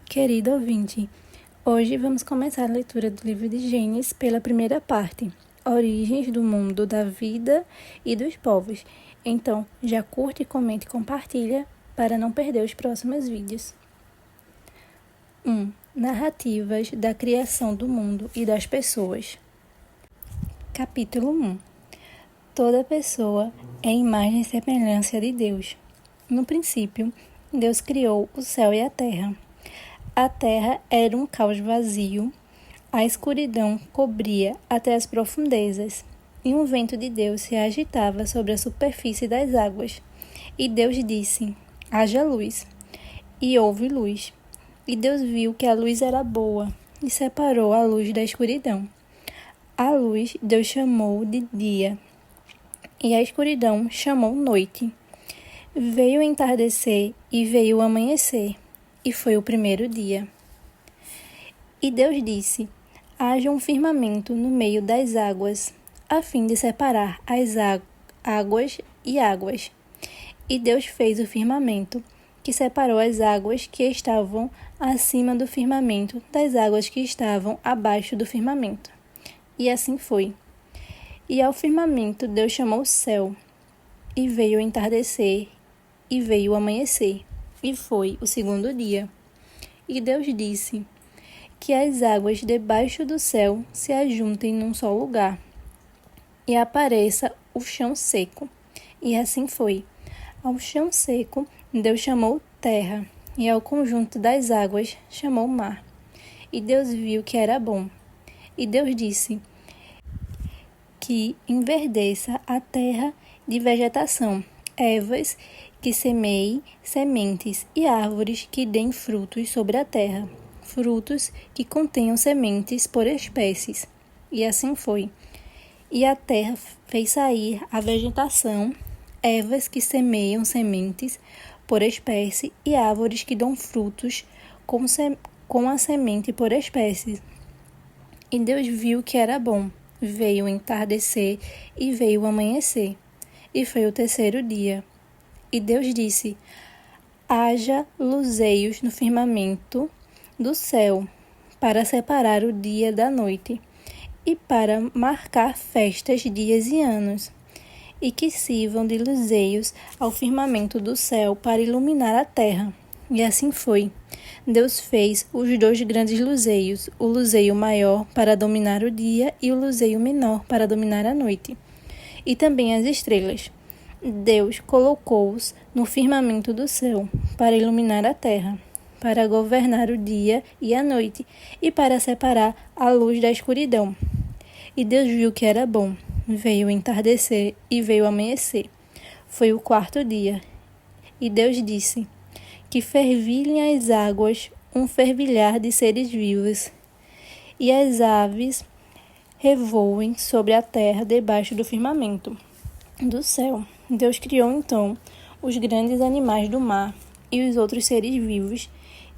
Querido ouvinte, hoje vamos começar a leitura do livro de Gênesis pela primeira parte, Origens do mundo, da vida e dos povos. Então, já curte, comente e compartilha para não perder os próximos vídeos. 1. Narrativas da criação do mundo e das pessoas. Capítulo 1. Toda pessoa é imagem e semelhança de Deus. No princípio, Deus criou o céu e a terra. A terra era um caos vazio, a escuridão cobria até as profundezas, e um vento de Deus se agitava sobre a superfície das águas. E Deus disse: haja luz. E houve luz. E Deus viu que a luz era boa, e separou a luz da escuridão. A luz Deus chamou de dia, e a escuridão chamou noite. Veio o entardecer e veio o amanhecer, e foi o primeiro dia. E Deus disse: haja um firmamento no meio das águas, a fim de separar as águas e águas. E Deus fez o firmamento, que separou as águas que estavam acima do firmamento das águas que estavam abaixo do firmamento. E assim foi. E ao firmamento Deus chamou céu. E veio o entardecer, e veio o amanhecer, e foi o segundo dia. E Deus disse: que as águas debaixo do céu se ajuntem num só lugar, e apareça o chão seco. E assim foi. Ao chão seco, Deus chamou terra, e ao conjunto das águas chamou mar. E Deus viu que era bom. E Deus disse: que enverdeça a terra de vegetação, ervas que semeiem sementes e árvores que deem frutos sobre a terra, frutos que contenham sementes por espécies. E assim foi. E a terra fez sair a vegetação, ervas que semeiam sementes por espécie e árvores que dão frutos com a semente por espécie. E Deus viu que era bom. Veio o entardecer e veio o amanhecer, e foi o terceiro dia. E Deus disse: haja luzeios no firmamento do céu, para separar o dia da noite, e para marcar festas, dias e anos, e que sirvam de luzeios ao firmamento do céu para iluminar a terra. E assim foi. Deus fez os dois grandes luzeios, o luzeio maior para dominar o dia e o luzeio menor para dominar a noite, e também as estrelas. Deus colocou-os no firmamento do céu para iluminar a terra, para governar o dia e a noite, e para separar a luz da escuridão. E Deus viu que era bom. Veio o entardecer e veio o amanhecer. Foi o quarto dia. E Deus disse: que fervilhem as águas um fervilhar de seres vivos, e as aves revoem sobre a terra debaixo do firmamento do céu. Deus criou então os grandes animais do mar e os outros seres vivos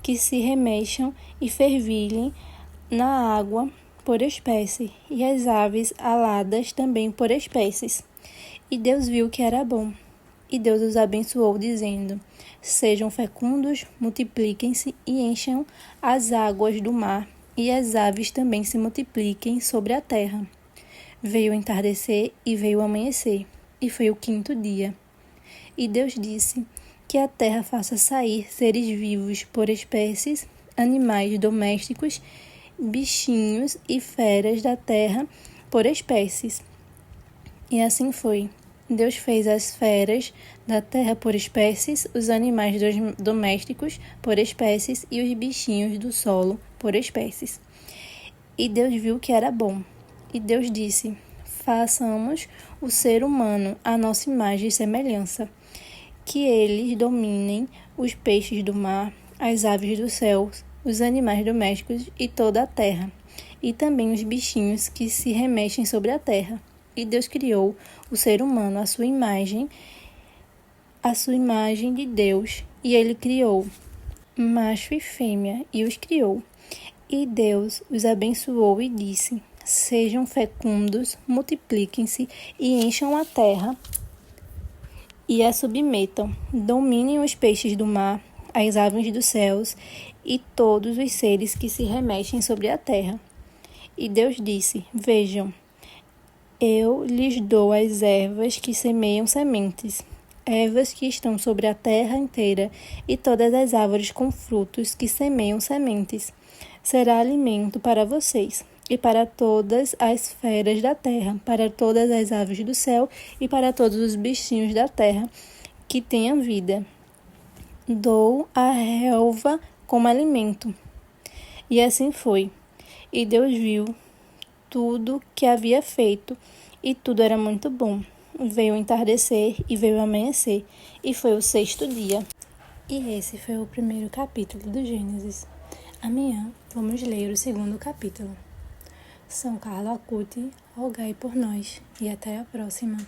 que se remexam e fervilhem na água por espécie, e as aves aladas também por espécies. E Deus viu que era bom. E Deus os abençoou, dizendo: sejam fecundos, multipliquem-se e encham as águas do mar, e as aves também se multipliquem sobre a terra. Veio o entardecer e veio o amanhecer, e foi o quinto dia. E Deus disse: que a terra faça sair seres vivos por espécies, animais domésticos, bichinhos e feras da terra por espécies. E assim foi. Deus fez as feras da terra por espécies, os animais domésticos por espécies e os bichinhos do solo por espécies. E Deus viu que era bom. E Deus disse: façamos o ser humano à nossa imagem e semelhança, que eles dominem os peixes do mar, as aves do céu, os animais domésticos e toda a terra, e também os bichinhos que se remexem sobre a terra. E Deus criou o ser humano à sua imagem de Deus, e ele criou macho e fêmea, e os criou. E Deus os abençoou e disse: sejam fecundos, multipliquem-se e encham a terra e a submetam, dominem os peixes do mar, as aves dos céus e todos os seres que se remexem sobre a terra. E Deus disse: Vejam, eu lhes dou as ervas que semeiam sementes, ervas que estão sobre a terra inteira, e todas as árvores com frutos que semeiam sementes. Será alimento para vocês, e para todas as feras da terra, para todas as aves do céu, e para todos os bichinhos da terra que tenham vida. Dou a relva como alimento. E assim foi. E Deus viu tudo que havia feito, e tudo era muito bom. Veio o entardecer e veio o amanhecer, e foi o sexto dia. E esse foi o primeiro capítulo do Gênesis. Amanhã vamos ler o segundo capítulo. São Carlo Acuti, rogai por nós, e até a próxima.